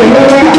Hey!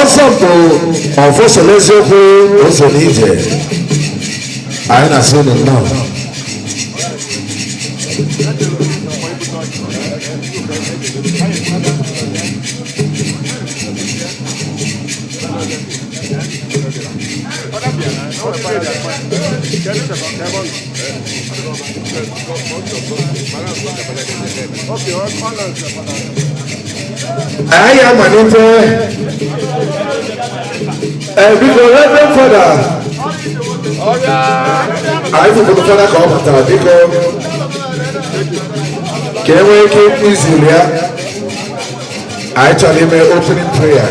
Ozo Nkpu Ozo Nkpu I na seen it now. I am an because Reverend Father, I will put the father come because can we keep easily? I actually made opening prayer.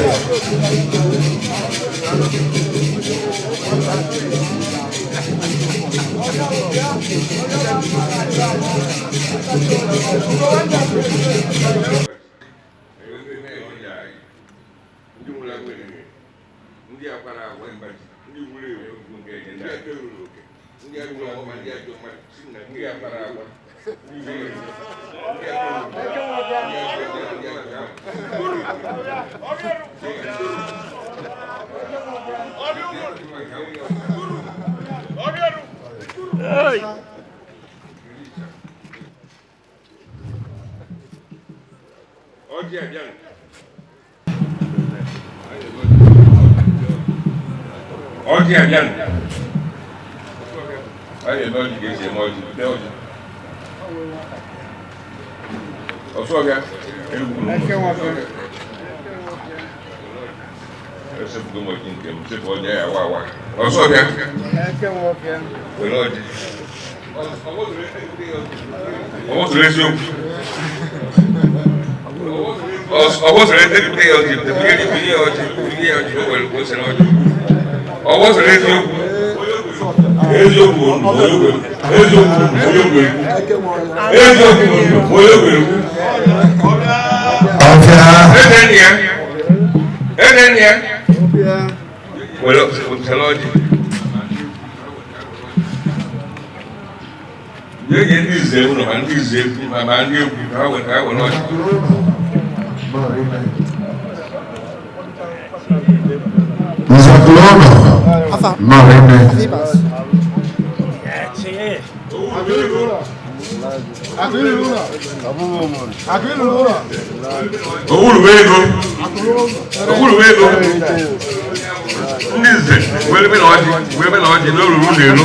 Nize, wele me loji no ruru n'elu.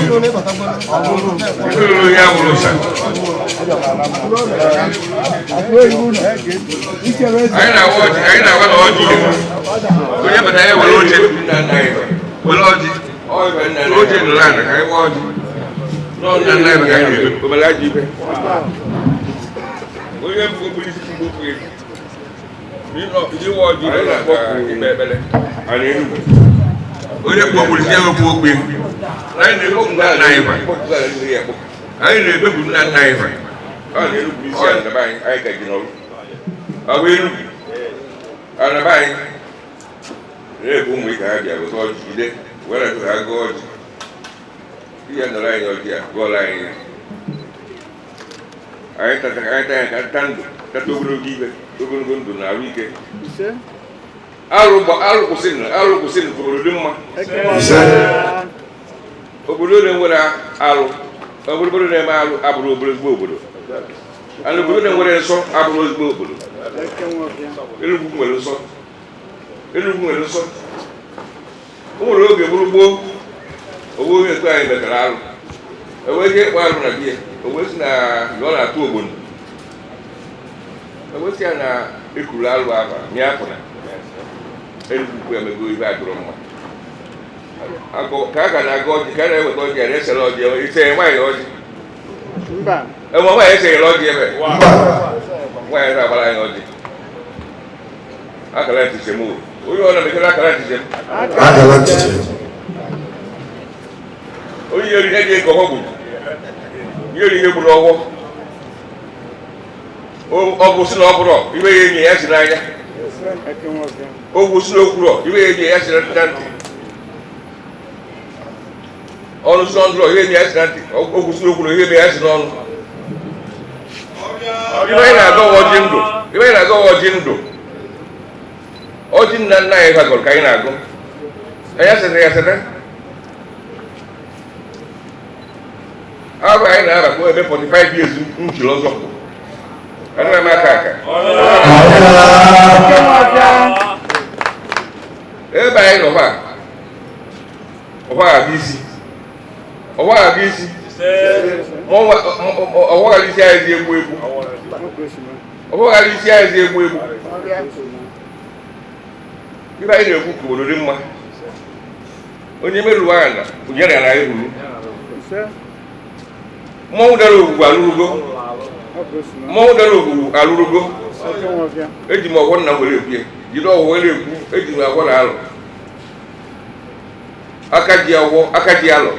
Ruru ya bụrụ sa. Anyị na-awa na ọjị. Onye bata ya were oche nna nna ya. Were ọjị. Oche nọ na ka anyị wa ọjị. Nọ nna nna ya ka anyị na-ebe. Obere ajị ibe. Onye bụ polisi bụ okwu ego. Ndị wa ọjị na-akpọ ikpe ekpere. Anyị Enugu. Onye kpọ polisi ahụ okwu okwu ego. Anyị na-ekpokwu nna nna ya. Anyị na-ekpekwu nna nna ya. Ọ na-erupụ isi a na anyị ka ji n'ọrụ. Ọ bụ Enugu. Ọ na anyị na-ekwu ụmụ ike ha bịa weta ọjị jide were ha gụọ ọjị. Ihe nọrọ anyị ọjị a gụọla anyị ya. Anyị tata ndụ tata ogologo ibe ogologo ndụ na arụ ike. Arụ kwụsịrị obodo dị mma. Obodo na-enwere arụ obodo na-eme arụ abụrụ ezigbo obodo. Obodo na-enwere nsọ abụrụ ezigbo obodo. Enugu nwere nsọ. O nwere oge bụrụ gboo ogbo onye nke anyị metara arụ. Enwe ihe ịkpọ arụ na biya onwe si na ọ na-atụ ogbono. Enwe si ya na ekuru arụ ahụ mịa apụna. Enugu emego ibe adụrụ mma. Ka a ga na-aga ọjị ka a na-eweta ọjị a na-esere ọjị ise nwaanyị ọjị. Enwe nwaanyị eseghịrị ọjị ebe. Nwaanyị na-agbara anyị ọjị. Akara ntịche m onye ọ na-emekere akara ntịche m. Onye yeri ihe dị ka ọgwọ gburu. Yeri ihe gburu ọgwọ. Ọ bụ si na ọ bụrụ ibe ya enyi ya si n'anya. Ogwu si n'okwuru ibe ya enyi ya si na ntị. Ọnụ si n'ọnụ ihe enyi ya si na ntị. Ogwu si n'okwuru ihe ya si n'ọnụ. Ibe ya na-aga ọjị ndụ. Ọjị nna nna anyị gbagọrọ ka anyị na-agụ. Ya sete. Abụ anyị na-abakwa ebe 45 years nchiri ọzọ. Ana m aka. Ebe anyị nọ ọgba aga isi. Ọgbaghara isi anyị dị egwu. Ọgbaghara isi anyị dị egwu. Ibe anyị na-ekwu ka obodo dị mma. Onye merụrụ ala ụnyere ya na anyị ruru. Mmọnwụ dara ogwugwu alụrụgo. Eji m ọgwọ nna were ekwu jide ọgwụ were ekwu eji m agwọ na alụ. Aka ji alụ.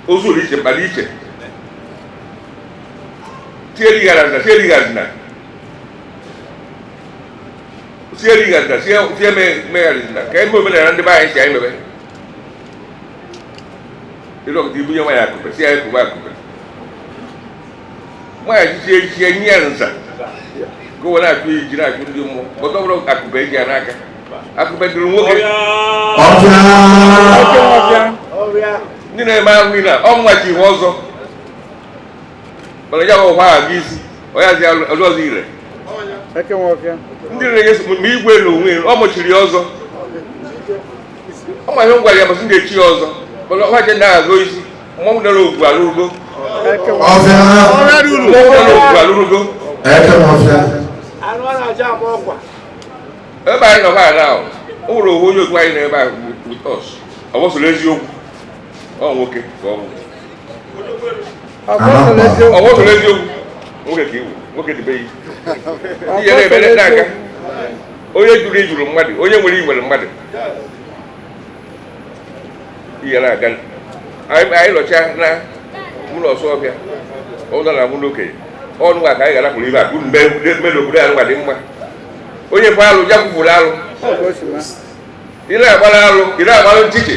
Ozu ụlọ iche mkpala iche. Tierighazina. Sie megharizina ka eme omenala ndị be anyị si anyị mebe. Ịlọgide ibunye nwaanyị akụpe si anyị kụba akụpe. Nwaanyị chichie nye ya nza ka o were akụ iji na-akụ ndị mmụọ bọta ọbụrụ akụpe eji ya n'aka. Akụpe dịrị nwoke. Ndị na-eme ahụ niile ọ mmachi ihe ọzọ. Mana ya bụ ọgba aga isi ọ ya zi alụ ọzọ ire. Ndị na-enye ma igwe na onwe ọ mụchiri ya ọzọ. Ọ ma ihe m gwara ya masị ndị echi ya ọzọ. Mana ọha je na-agụ isi mmọnwụ dara ogwu alụrụgo. Ebe anyị nọ na ahụ o nwere owe onye okwu anyị na-ebe ahụ with us. Ọ gbasoro eziokwu. Ọ nwoke ka ọ bụ. Ọ gbasoro eziokwu. Nwoke ka iwu. Nwoke dịbe iyi. Ihe na-eme n'aka. Onye juru mmadụ. Onye nwere mmadụ. Ihe na-aga. Anyị nọcha na mụlọ ọsọ ọbịa. Ọ na mụ n'okenye. Ọnụ nwa ka anyị ga-arapụrụ ibe a bụ mgbe obodo anyị nwa dị mma. Onye kwa alụ ya kwufuru alụ. Ị na-agbara alụ, ị na-agbalụ nchichi.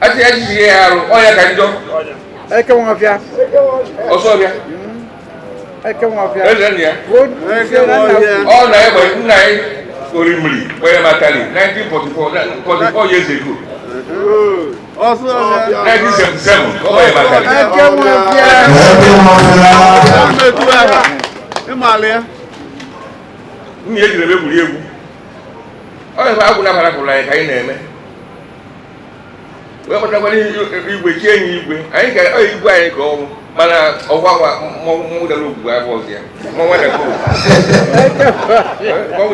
Achịchị ihe ya alụ, ọ ya ka njọ. Ọsọ ọbịa. Eze nna ya. Ọ na-egbe nna anyị Orimiri, where Matali, 1944 years ago. 1977, where Matali. nne ejiri ebe egwuregwu ọ ebe agwụ na-abarapụrụ anyị ka anyị na-eme wee kpatakwara igwe chie enyi igwe anyị ka igwe anyị ka ọnwụ mana ọgwa mmọnwụ dara ogwu abụ ọzọ ya mmọnwụ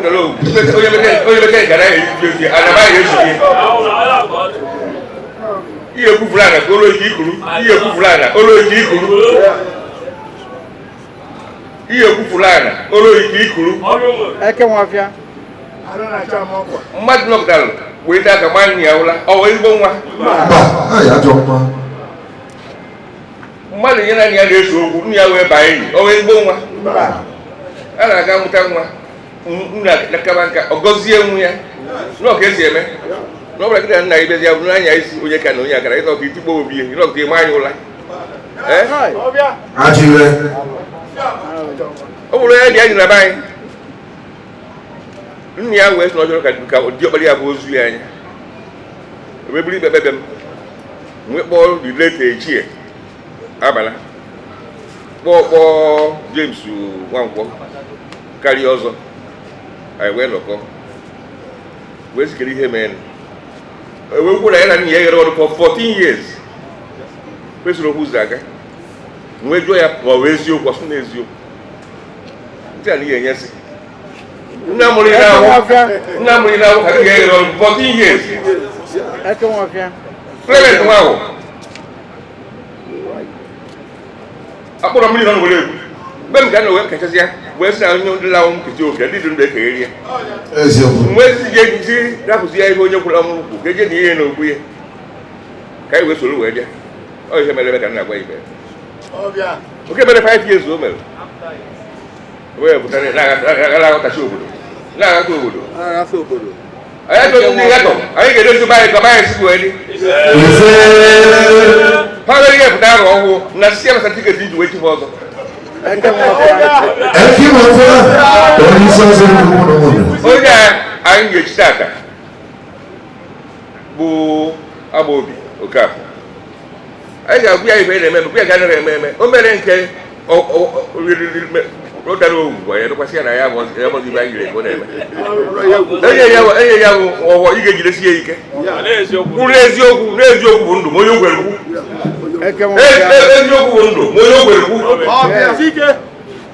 dara ogwu onye bekee gara ya eji anaba ya eji ihe ekwufuru ana ka olo iji ikuru ihe ekwufuru ana olo iji ikuru ihe ekwufuru ana olo iji ikuru mmadụ nọpụtara wee taa ka nwanne ya ụla ọ wee ezigbo nwa mmadụ nye naanị ya na-eso okwu nne ya wee baa enyi ọ wee ezigbo nwa a na-aga mụta nwa nna nakaba nka ọ gọzie nwa ya n'ọka esi eme n'ọbụla kịta nna ibezi ya bụrụ anya isi onye ka na onye akara ịnọkọ itikpo obi ihe ịnọkọ ime anyị ụla ọ bụrụ ya dị anyị na be anyị nne ya wee sị na ọ chọrọ ka diọkpara ya bụ ozu ya anya ebe buru ikpe kpebe m nwee kpọọ rileta echie abala kpọọ James Nwankwọ karịa ọzọ anyị wee nọkọ wee zikere ihe mee wee kwuo na ya na nne ya ghere ọrụ for 14 years kwesịrị okwu ụzọ aga wee jụọ ya ma ọ bụ eziokwu ọsụ na eziokwu ntị a na ihe enyesị nna mụrụ na-ahụ ka ga eghere ọrụ 14 years Clement nwa ahụ akpọrọ mmiri nọ n'owere egwu mgbe m ga na wee kachasị ya wee sị na onye ndị lawụ nkịtị oke ndị dị ndụ ekegheri ya mgbe ezi ga ejizi rapụzi ya ihe onye kwụrụ ọmụrụ kwu ka eje na ihe na ogbu ya ka anyị wee soro wee bịa ọ ihe mere ebe ka m na-agwa ibe oke mere 5 years o mere wee pụtara na-aghọtachi obodo na-aghata obodo anyị chọrọ ndị ngatọ anyị ga-edozi be anyị ka be anyị si wee dị ha nwere ihe pụta arụ ọhụụ na sisi ya tiketi iji wee chife ọzọ onye anyị ga-echite aka bụ Amobi Okafor anyị ga-agwụ ya ife na-eme eme ya ga anaghị eme eme o mere nke o dara owu ya dụkwasị ya na ya bọzi ibe anyị gire ego na-eme enye ya bụ ọghọ ị ga-ejidesi ya ike kwuru eziokwu n'eziokwu bụ ndụ ma onye ogwere kwu eziokwu bụ ndụ ma onye ogwere kwu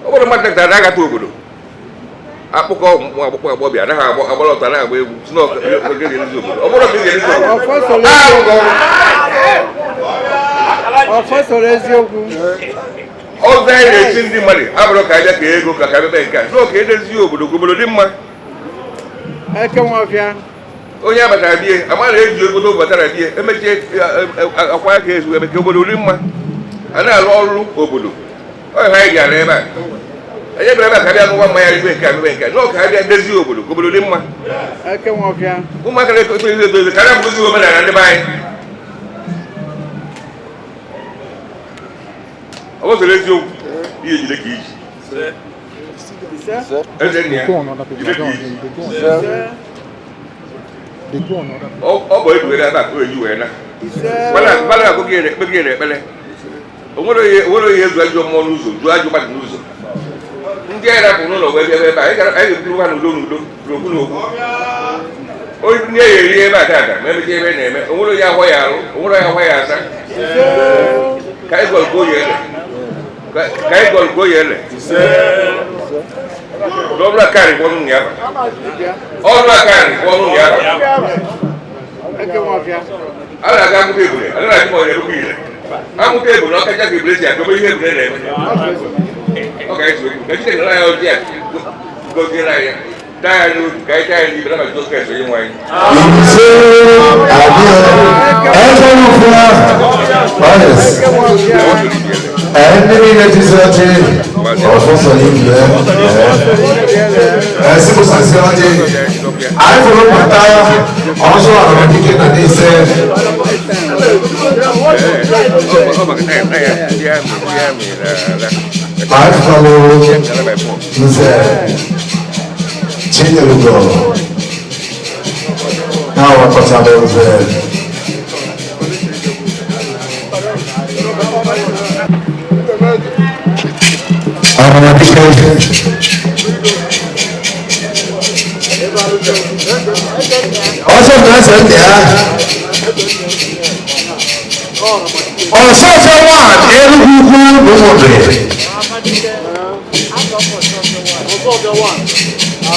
obodo mmadụ natara na-agata obodo akpụkọ agbụkpọ agbọbịa anaghị agbara ọta na-agba egwu si obodo ọ bụrụ ka ezi ọzọ anyị na-esi ndị mmadụ abụrụ ka abịa ka ego ka bịa nke a n'oke edozi obodo ka obodo dị mma onye abatara bie amara eji obodo batara bie emechie akwa aka ezu ebe ka obodo dị mma a na-alụ ọrụ obodo ọha anyị gara ebe a anyị bịara ebe a ka bịa ṅụwa mmanya ibe nke amebe nke n'oke ha bịa dozi obodo ka obodo dị mma ụmụaka na-ekoto ihe edozi karịa bụzi omenala ndị be anyị ọ bụzọrọ eziokwu ihe jide ka iji eze nna ya jide ka iji ọ bụ edughere ebe a ka o eji wee na mana agụ gị na-ekpe na-ekpere o nwere ihe ezu ajọ mmụọ n'ụzọ juo ajọ mmadụ n'ụzọ ndị anyị rapụ n'ụlọ wee bịa ebe anyị ga-eburu ha n'udo n'udo n'okwu n'okwu onye ndị ya eri ebe a taata ma emecha ebe na-eme o nwere onye ahụ ya arụ o nwere onye ahụ ya asa ka anyị gọrọ ka oyi ele ka anyị gọrọ ka oyi ele ọrụ aka nri ọnụ ya ọrụ aka nri ọnụ ya a na-aga amụta ebule a na-achị ma ọ na-erukwu ile amụta ebule na ọkacha ka ebule si akọba ihe ebule na-eme ọ ga-eso ka Chineke nara ya ọdị ya goziere anyị taa ya n'otu ka anyị taa ya n'ibe na ma Jizọs Kraịst onye nwe anyị ẹni ní ti sọ ọtí ọfọsọ yìí lẹ ẹsẹ kò sàṣẹ ọtí àìfọwọ pàtà ọsọ àwọn kíkẹ náà ní iṣẹ. àìfọwọ nzẹ Chinyere náà wọn kọta lọ nzẹ. Ozo Nkpu Enugwu-Ukwu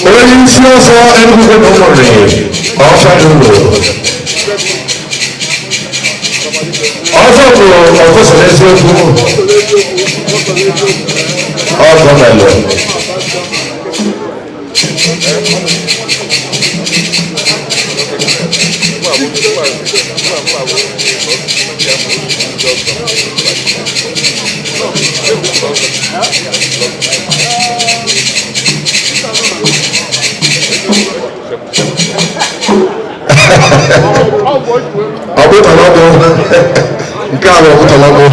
onye isi ọzọ Enugwu Umu Nri ọfa n'ụlọ ọzọ bụ ọfọsọ n'eziokwu ọgọ melụ ọbụtọlọgbọ nke a bụ ọbụtọlọgbọ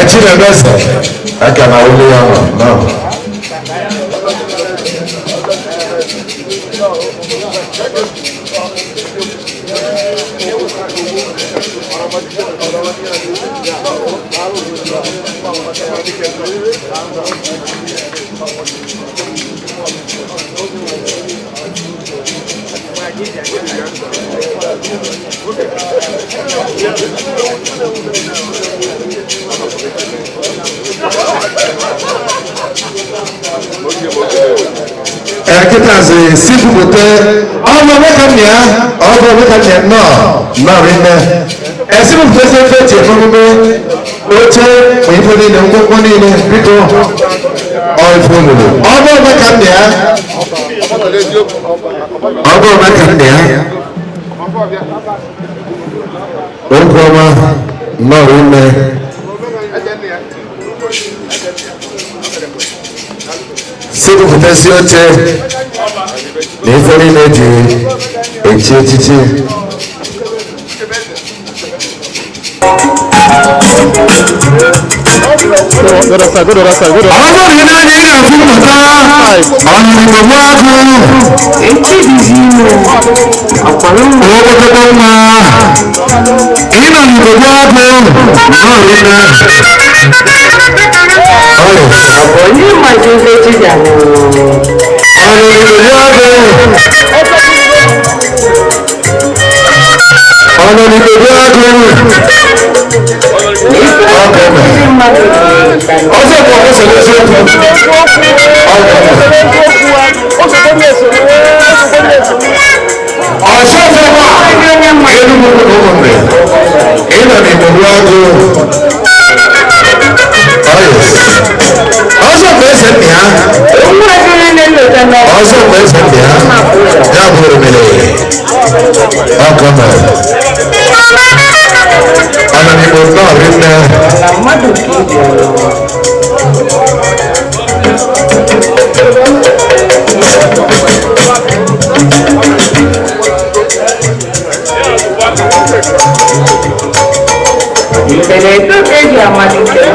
Chinebeze aka na olu ya nọ kita si bute ọmọ mẹ́ta nìyà ọmọ mẹ́ta nìyà náà rí mẹ́ ẹsìn bùtẹ sí ẹfẹ tiẹ fún mi oche òyìnbó ní ilẹ̀ ńkọ́kọ́ ní ilẹ̀ bíkọ́ ọ̀ìfọ́ lòlò ọmọ mẹ́ta nìyà orúkọ ọmọ náà rí mẹ́. Sibu futasi oche na ifere na-eji echi echichi ọmọ rí náà ní ìrìn àfún mọ̀tá ọ̀nà ìgbòmọ́ agú echi dìzí inú ọ̀pọ̀lọ́ owó pẹ́pẹ́ mma ìnà ìgbòmọ́ agú náà rí náà ọ̀pọ̀ ní ìmọ̀jú létí ìyàwó ọ̀rọ̀ ìgbòmọ́ agú ọ̀nà ìgbòmọ́ agú ọjọ́ ìpọ̀ ọ̀sẹ̀ ló ṣe ọ̀pọ̀ ọ̀ṣọ́ fẹ́ wà ẹnu gbogbo ọmọdé ìnà ní gbogbo ọjọ́ ọjọ́ pẹ̀sẹ̀ mìá ọjọ́ pẹ̀sẹ̀ mìá dábòrò mẹ́lẹ̀ ọkọ̀ mẹ́ ọ̀nà ní gbogbo náà rí mẹ́ ìṣẹ̀lẹ̀ tó kéjì àmàlùkẹ́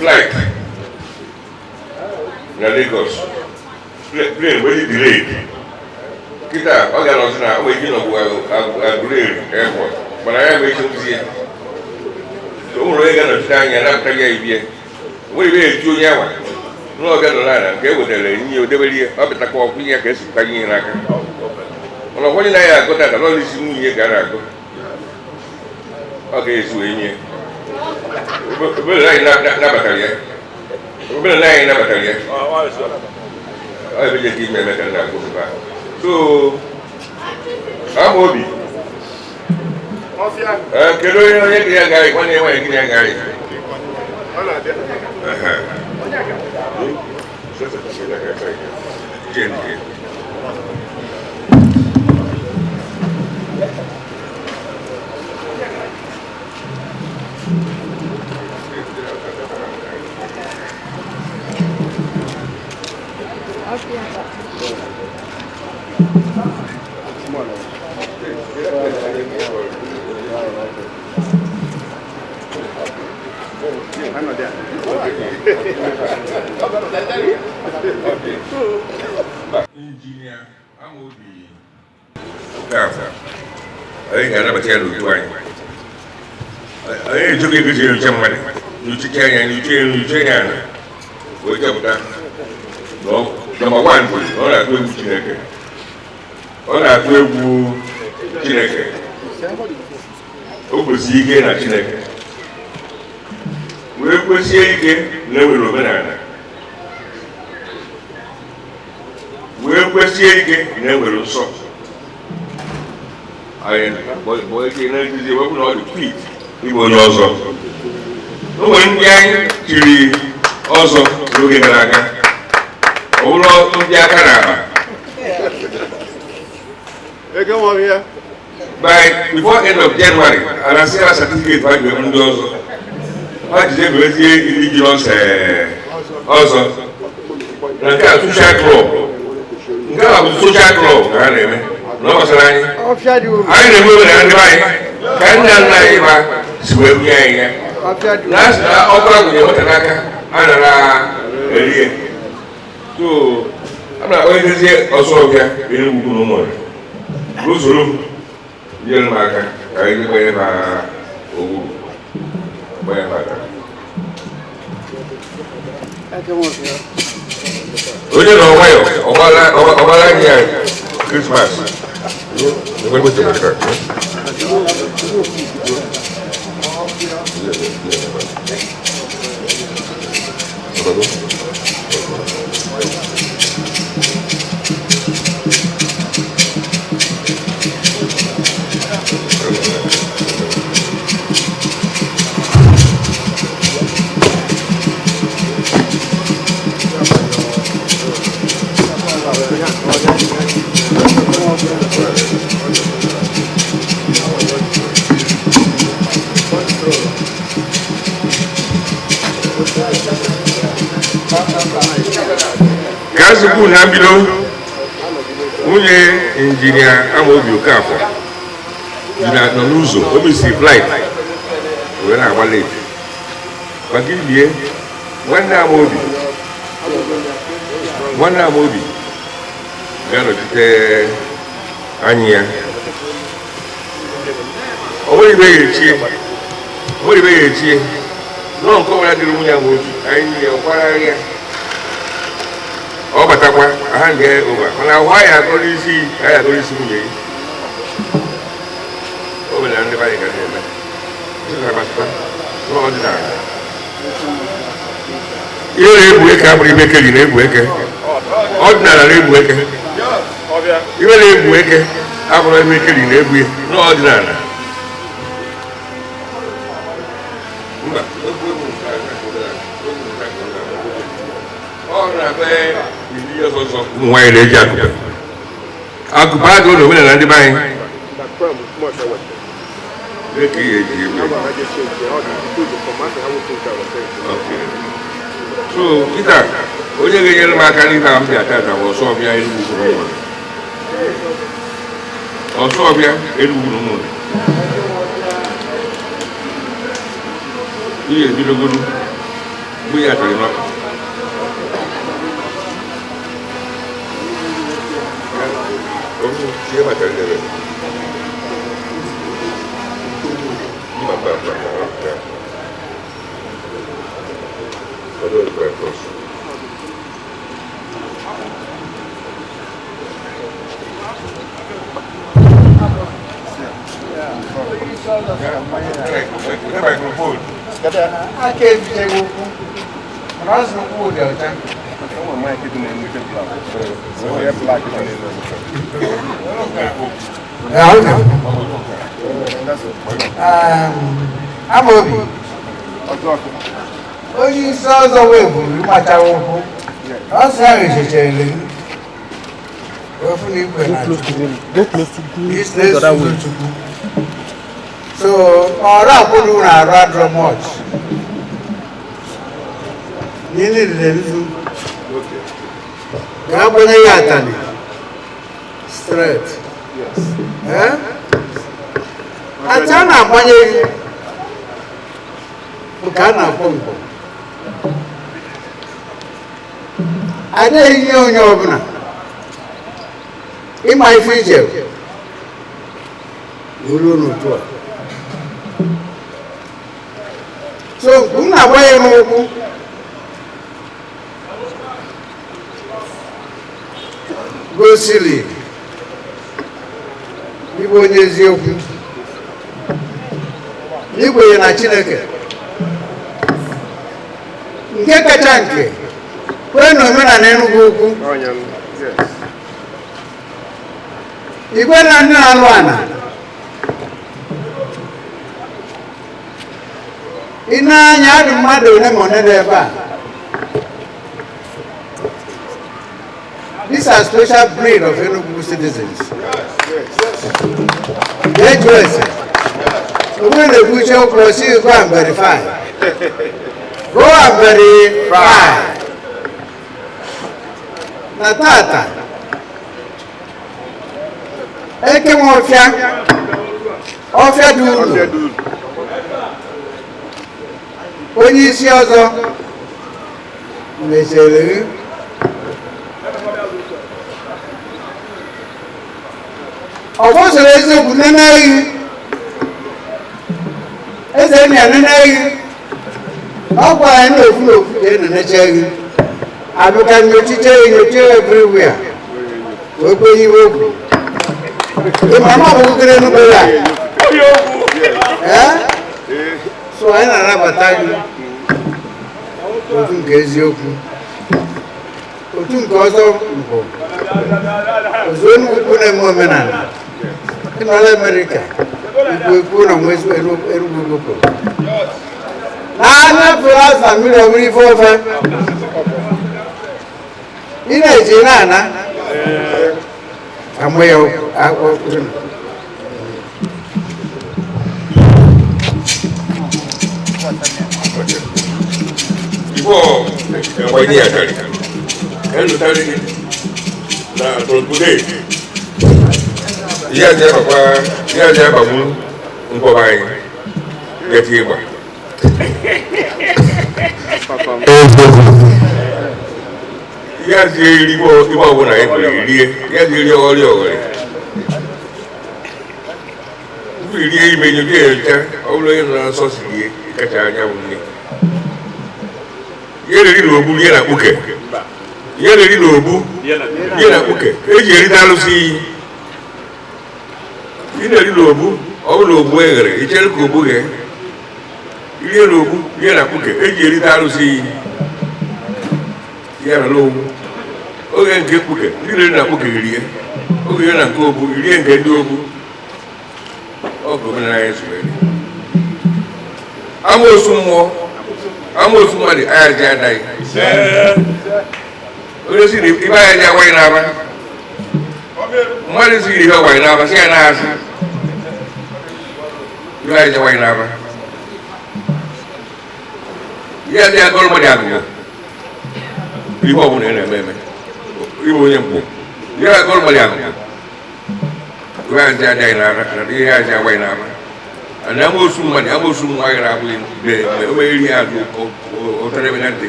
flight na Lagos plane very delayed kita ọga nọ na o iji nọ Aguleri airport mana ya bụ echi ozi ụlọ ego nọchite anya napụta ya ibie nwere ibe eju onye awa n'ọbịa nọ n'ala nke e wetara nye odebere ihe ọ pụtakwa ọkụ ihe ka esi pụta ihe n'aka mana ọkwanye na ya agụ tata n'ọrụ isi nwunye ka a na-agụ ọ ga-esi wee nye obere anyị nabatara ya obere na anyị nabatara ya ọ ebe jeki ime eme ka nna agụsịba so Amobi kedu onye gị ya gaghị nwanne nwaanyị gị ya gaghị Engineer Amobi Okafor. I think I never tell you why. I took it to you somebody. You change. Wake up that. No, number one, all that will be Chineke. All that will be Chineke. Obusi na Chineke. We kwesị ike na-enwere omenala. Wee kwesị ike na-enwere nsọ. Anyị bụ ike na-ejizi wepụ na ọ dị kwit ịbụ onye ọzọ. O nwere ndị anyị chiri ọzọ n'oge gara aga. Ọ bụrụ ndị aka na-aba. Before end of January, I see a certificate by the ndị ọzọ. What is the indigenous also? Social club. Social club. No, I remember can last so I'm not going to say also here in Umu Nri. Onye na ọwa ya ọgbara anyị Christmas. Kazukwu na bido nwunye Engineer Amobi Okafor nọ n'ụzọ obisi flight wee na-agba late maka ibie nwanne Amobi ga-anọchite anyị ya ọ bụrụ ibe ya echie nọ nke ọbụla dịrị nwunye Amobi anyị ya ọkwara ya ọ batakwa aha ndị ụba mana ahụ ya akọrọ isi nwunye ya o mere ndị anyị ga na-eme n'ọdịnala ihe na-egbu eke abụrụ ibe keli na-egbu eke ọdịnala na-egbu eke ibe na-egbu eke abụrụ ebe ekeli na-egbu ya n'ọdịnala ụmụ nwaanyị na-eji akụpa agụ na omenala ndị be anyị so Peter onye ga-enyere m aka n'ihe a m bịa tata bụ Ọsọbịa Enugwu ụmụ ihe ebidogoro mgbe ya tara n'ọkụ Dia macam ni. microphone. I can't say Amobi. Only saws away from much I will. Also, I is a go close to this place to go. So, all up will rather much. Nearly the little. Yatani. Straight. Yes. Eh? Atana Panye Bukana Pompo. I didn't know your in my future. You don't know. So, Una Way go silly. Ibo n'eziokwu. Igwe na Chineke. Nke kacha nke. Kwe na omenala Enugwu-Ukwu. Igwe na ndị na-alụ ana. Ị na-anya adị mmadụ ole ma one dị ebe a. These are special breed of Enugu citizens. They dress. When the future proceed, go and verify. Go and verify. Natata. Eke Ofia duru. Onye isi ọzọ. Mesere. Ọfọ sọrọ eziokwu n'eneghị. Eze enyi ya n'eneghị. Ọ gwara anyị n'ofu ka ị na-enecheghị. Abụka nyochiche everywhere. Wee kwenye iwe okwu. Ịma ma ọ bụ okere Enugu ya. So anyị na-anabata gị. Otu nke eziokwu. Otu nke ọzọ mbụ. Ozo Nkpu Enugwu-Ukwu in all America. Ikwu na mwezi Enugwu-Ukwu. Na plus na mmiri ọbụrụ ife ofe. Ị na-eji na-ana. Amụ ya akwụkwọ. Before I need a carry. Hello, Tari. Na today. Iya je babu nko bai. Get here ba. Iya je ibo wo na e rie. Iya je rie ori. Rie imenyu bi eja. Owlo yin na so si rie. Kacha anya wuni. Yere ri lo bu yere akuke. Yere ri lo bu yere akuke. Eji eri dalu si. Yere ri lo bu, o lo bu egere, ijere ko bu ge. Yere lo bu yere akuke. Eji eri dalu si. Yere lo bu. Oge nke kuke, yere na kuke rie. Oge yere na ko bu, rie nke ndi obu. O go na Yesu eri. Amosu mmadụ ayaji adaghị. Onye si ibe ayaji awaghị n'aba. Mmadụ si ihe ọwaghị n'aba, si ya na-asị. Ibe ayaji awaghị n'aba. Ihe adịghị agọrọ mmadụ agụgụ. Ihe ọbụla ị na-eme eme. Ibe onye mkpu. Ihe agọrọ mmadụ agụgụ. Ibe ayaji adaghị n'aba, ihe ayaji awaghị n'aba. And amosu mmadụ awaghị abụghị ome eri azụ ụtara ebe na ntị.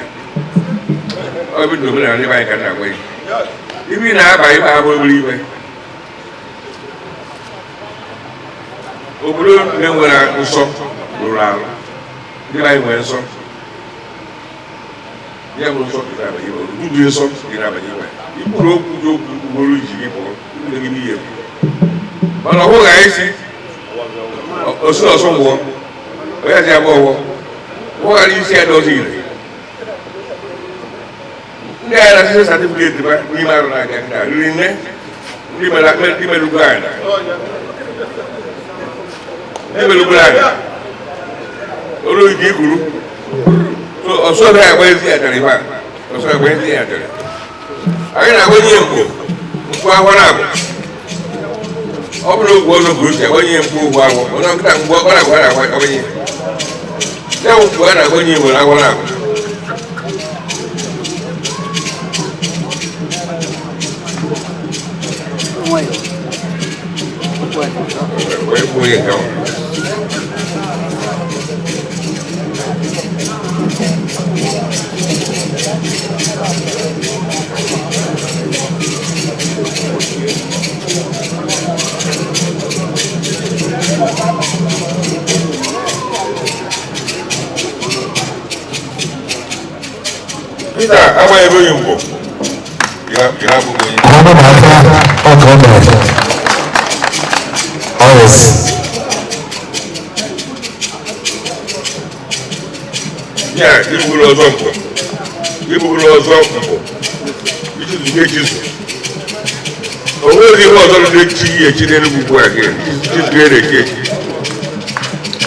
Ọ bụ ndị omenala ebe anyị ka na-agwa ya. Ibi na-aba ibe abụ obere ibe. Obodo na-enwere nsọ rụrụ arụ. Ndị anyị nwere nsọ. Ya bụ nsọ dị n'abalị ibe. Udu nsọ dị n'abalị ibe. Ikwuru okwu dị okwu ugboro iji gị pụọ. Ndị gị n'ihe. Mana ọ bụghị anyị si. osu ọsọ ngwọ onye ji abụọ ọwọ ụghara isi ya dozi ire ndị agha na-asịsị satifiketi ba n'ime arụ na-aga ndị a riri nne ndị merugbu anya olu ike ikwuru ọsọ ọbịa agba ezi ya tara ibe a ọsọ agba ezi ya tara anyị na-agbanye mkpu ahụra abụ ọ bụrụ ogwu ọzọ bụrụ uche agbanye mkpu ogwu agwọ onye ọkụta mgbe ọkpara agwa na-agbanye ya bụ mkpu a na-agbanye nwere ahụra abụ Kita apa yang boleh jumpa? Ya boleh. Apa mata? Oh, kamu. Oh yes. Ya, ibu lo zompo. Itu juga jisu. Owó ni wọ́n sọ̀rọ̀ lé tí ẹ̀kí nínú gbogbo àgẹ̀ jísu gẹ́rẹ́ kéèkì.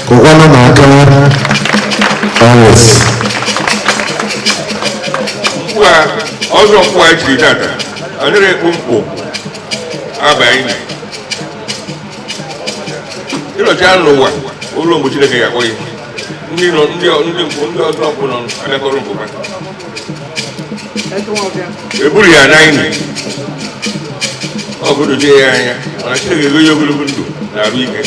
Kò wọ́n náà máa kẹ́ oh yes. Kwa ọzọ mkpu a jiri dada, anere ekpu mkpu abaghị na. Ịlọchi anụ ụwa, ụlọ mgbe Chineke ya akpọghị. Ndị ọzọ mkpu nọ abịakọrọ mkpu ha. Eburu ya n'anyị. Ọ bụrụ jee ya anya, mana Chineke ego ya ogologo ndụ na arụ ike.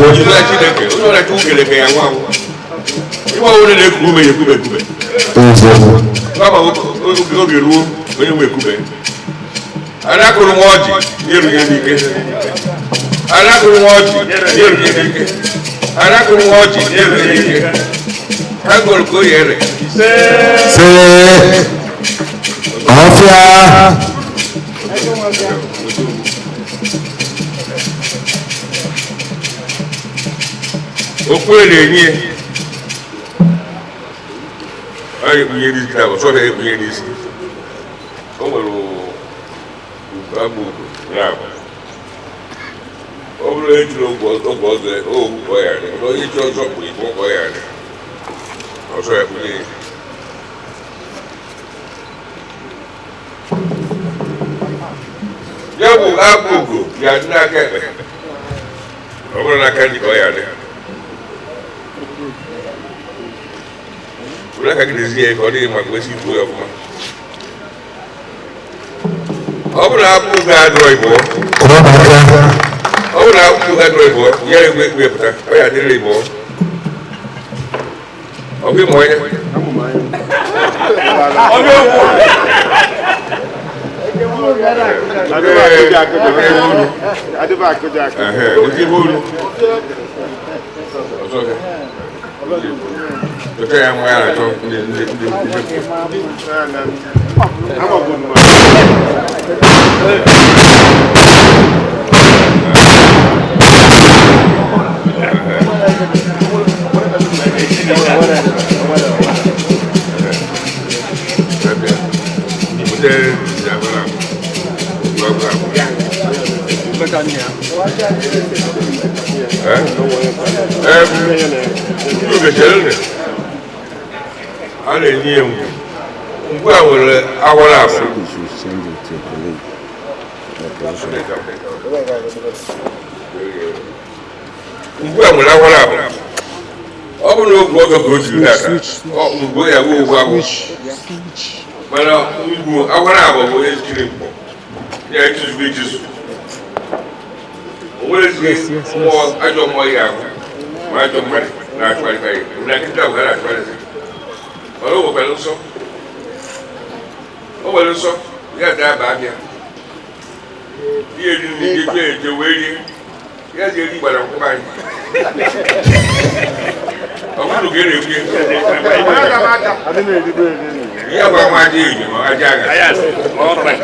Ojizọ Chineke, onye ọrịa Chukwu kere ka ya nwa anwụ. Ịgba onye na-eku ume ya ekube. Baba oge ruo onye nwe ekube. Anakụrụ nwa ọjị nyerunye n'ike. Anakụrụ nwa ọjị nyerunye n'ike. Anakụrụ nwa ọjị nyerunye n'ike. Ha gụrụ ka o yere. Ọfịa. Okwu na-enye anyị ekpunye n'isi ka ọsọ na-ekpunye n'isi. O nwere abụ na-abụ. Ọ bụrụ onye chụrụ ogwe ọzọ ogwu kpọọ ya adị. Onye chụrụ ọzọ kpụ ikpe kpọọ ya adị. Ọsọ ya ekpunye n'isi. Ya bụ abụ ugo ya dị n'aka ekpe. Ọ bụrụ n'aka ndị ka ọ ya adị. Udah kaki desi kalau dia makan si tu apa? Apa nak aku gadoi bo? Apa nak aku gadoi bo? Ya yang gue peta. Oh ya dia lagi bo. Oke moynya. Kamu main. Oke. Ada aku jaga. Oke bulu. Oke. Kita yang mana tu? Apa pun. Ada ni yang buat awal apa? Buat awal apa? Apa nak buat kerja juga? Oh, buat ya buat. Mana buat awal apa? Boleh kirim. Ya itu juga. Boleh kirim. Mau aja mau ya. Macam mana? Nak cari cari. Nak kita bukan nak cari. Kalau bukan lusa, oh lusa, ya dah bahagia. Dia ni dia jaweli, ya jadi barang kemain. Aku tu kena dia. Ada ni dia. Dia bawa maju ni, bawa jaga. Ayat. Oh baik.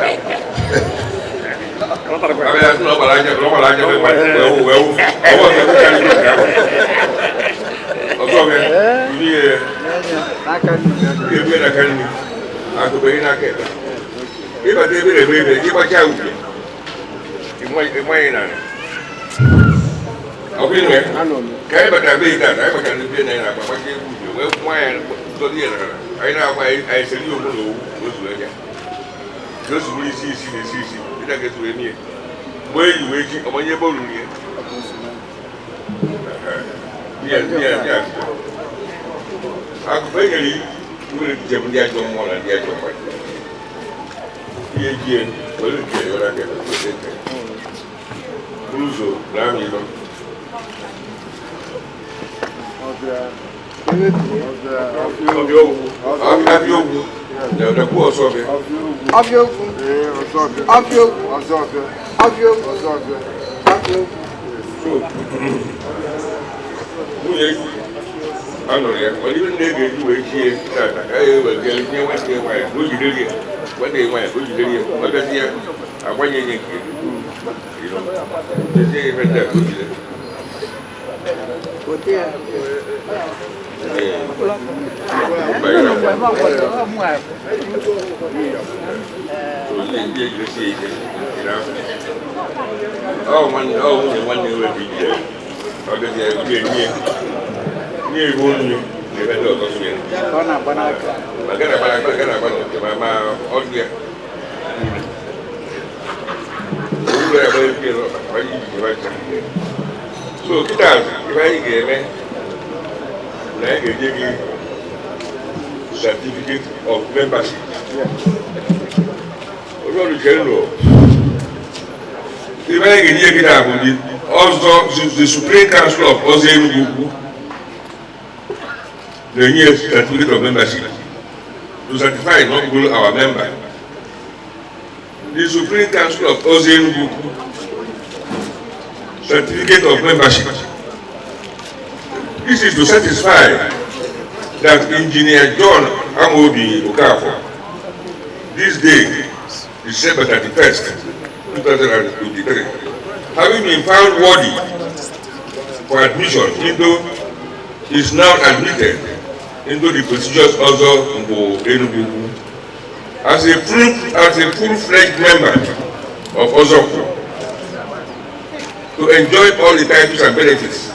So, kita if I give you certificate of membership. If I give you also the Supreme Council of Ozo Nkpu Enugwu-Ukwu, the new certificate of membership to certify not only our member. The Supreme Council of Ozo Nkpu Enugwu-Ukwu certificate of membership. This is to satisfy that Engineer John Amobi Okafor, this day, December 31st, 2023, having been found worthy for admission into, is now admitted into the prestigious Ozo Nkpu Enugwu-Ukwu as a full-fledged member of Ozo Nkpu, to enjoy all the titles and benefits.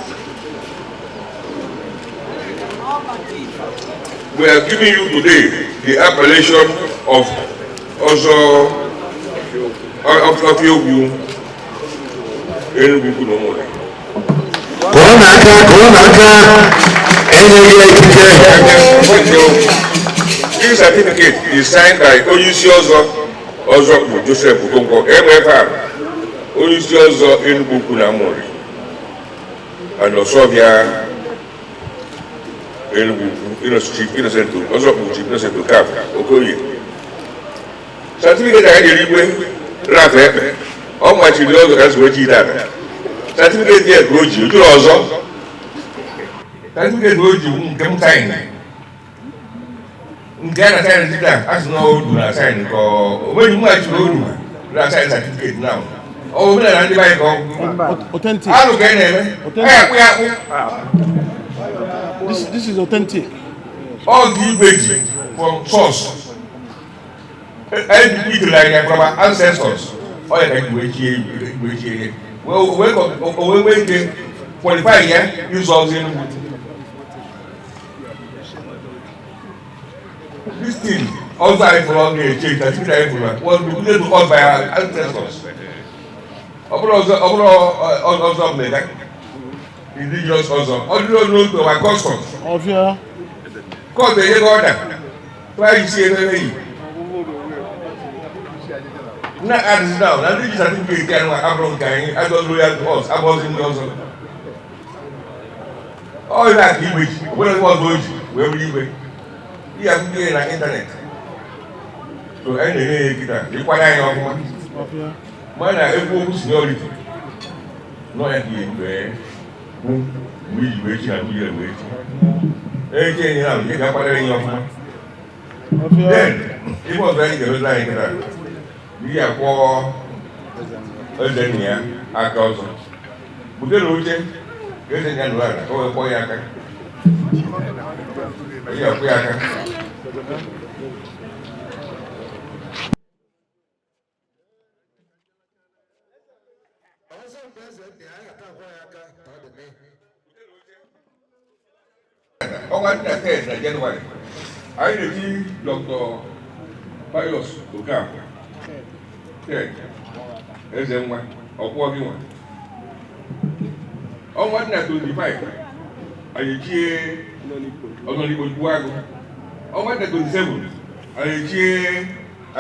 We are giving you today the appellation of Ozo Nkpu Enugwu-Ukwu. This certificate is signed by Ozo Nkpu Joseph MFR, Ozo Nkpu and Osovia Chief Innocent Ozo Chief Innocent Okoye. Certificate I had Rafa, how much you know the Ozo that. Certificate here Goji, you Ozo. Certificate Goji, come sign. Ghana sign it as no do not sign or when you might know that sign certificate now. Oh, we are not authentic. This is authentic. All the wages from source. People like from our ancestors. All the wages. Well, when they qualify here, use all the this thing also I follow the change. I think I follow. What we do all by our ancestors. Also mega indigenous also. All you know to our customs. Of your cause the year order. Why you see anything? Not add down. I think certificate can Abram Gang, I don't loyal to us, I was in also. All that image, where it was going, where we live. You have to be in the internet. So any require of your man, I have seniority. No idea who we waiting and we are waiting. Anything you have, you can put in your mind. Then, it was very good like that. We are for eze ya aka ọzọ butere oche ka eze ya nụrụ ala ka o wee kpọọ ya aka onye akwụ ya aka ọnwa nta ted na Jenụwarị anyị na-eji Dr. Pius Okafor ted eze nwa ọkwụọ gị nwa ọnwa nna 25 anyị ejie Ọnọligbo Agụ ọnwa nna 27 anyị ejie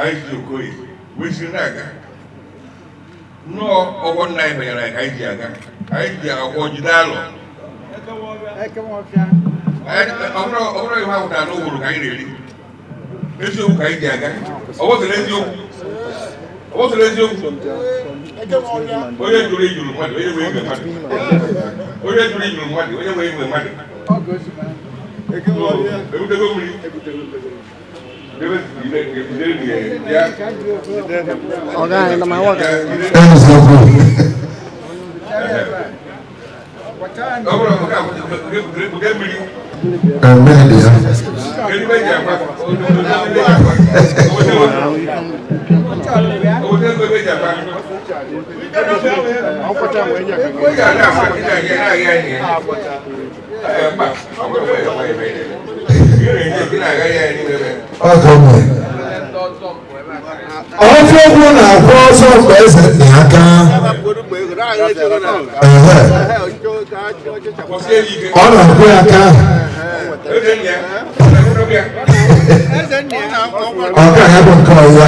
anyị ji Okoye wee siri na-aga nnọọ ọgwọ nna anyị banyere anyị ka anyị ji aga anyị ji akwụkwọ jide alọ ọbụrụ ihe ahụ na n'ụgboro ka anyị na-eri eziokwu ka anyị ji aga ọbọsịrị eziokwu onye jụrụ ijuru mmadụ onye nwee igwe mmadụ onye jụrụ ijuru mmadụ onye nwee igwe mmadụ ebutego mmiri Ọfọgwụ na-akwụ ọsọ mgbe eze dị aka ọ na-akwụ ya aka ọ gaghị bụ nke ọwụwa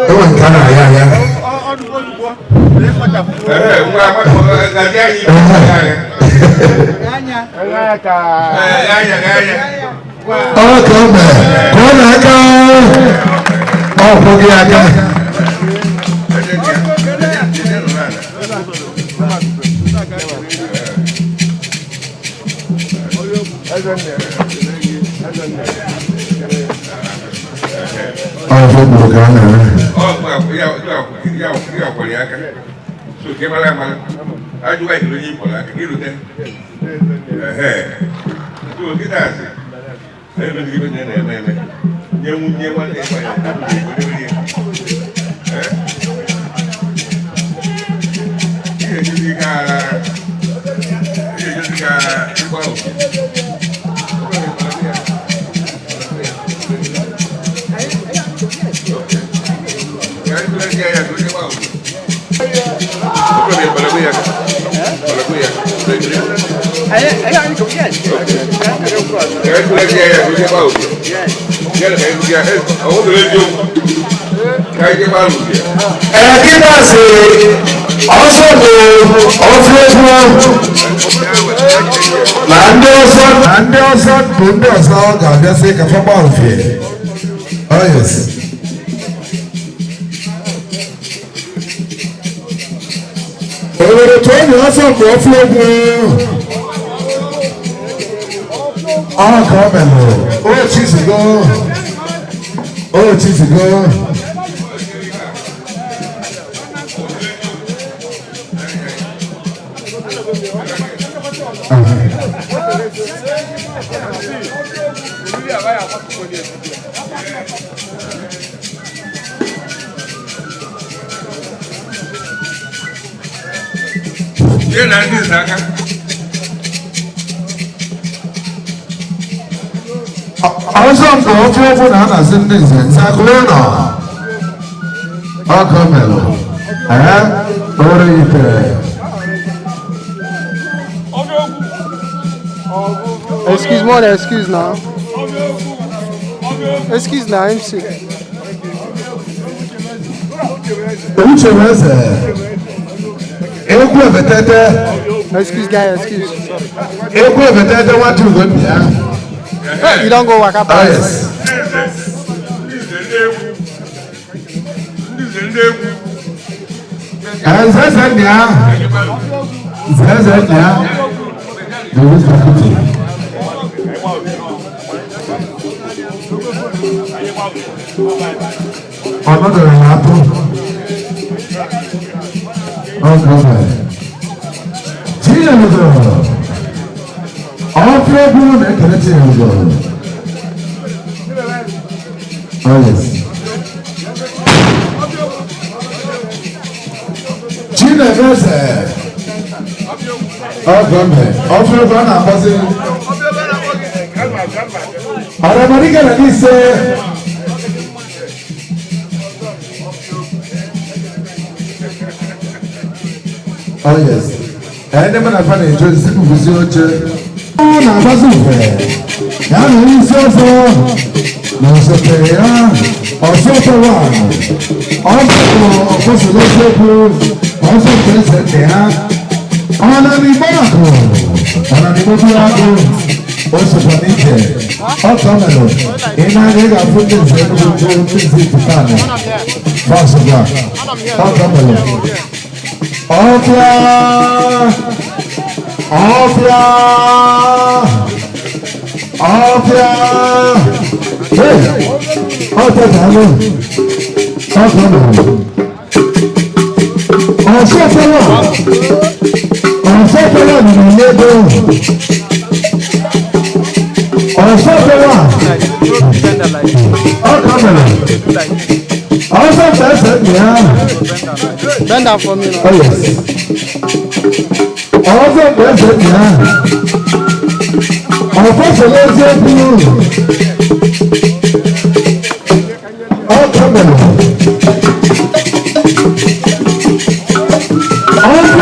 enwe nke a na-aya ya ọ ka o mee ka ọ na-aka ọkwụ gị aka ọkwụ ka ọ na-eme so ke mala mala aju wa ìlú yìí bọ̀lá ìlú tẹ́ so kita ase ẹ bẹ ti bẹ ní ẹmẹ nyẹmu nyẹmu ẹ ẹ báyìí ẹ bẹ yẹ ẹ jẹ ká ikọ awọ. Also oh yes. Oh, come on. Oh, cheese to go. Oh, cheese to go. Dia nanti sana. Awesome, go for na sending sense. Akuleno. Akamelo. Orite. Excuse now. Excuse now, MC. Uche wese. Ekwe betete. Excuse guys, excuse. Ekwe betete what you go bia. You don't go walk up. Oh yes. Okay. Chino. All people that can Chino. Oh yes. Chino goes there. Okay. All people are buzzing. Everybody get a list. Oh yes. And then I find it just simple with your church. Oh, now what's it? Now you so no so pay or so for one. Also present there. On the Monaco. On the Monaco. Also for nature. Oh, come on. In a nigga put this in the family. Boss of God. Oh, come on. Ofia! Hey! Oh, that's hello. Oh, come on. Oh, so hello. Oh, so hello. Oh, so hello. Oh, come on. Also, that's it, yeah. Bend down for me now. Oh, yes. Also, that's it, yeah. Also, let's get you. Oh, come on. Also,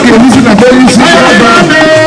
can listen to very easy.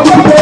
Thank you.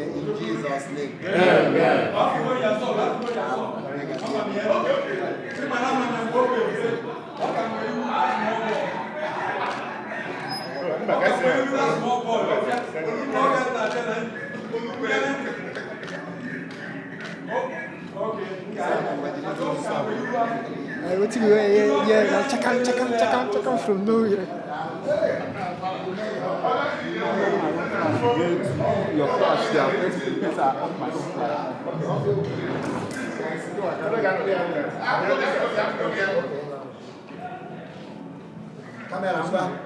In Jesus' name. Amen. What do you yeah, check out from nowhere. Your class, they are going to be better. Camera,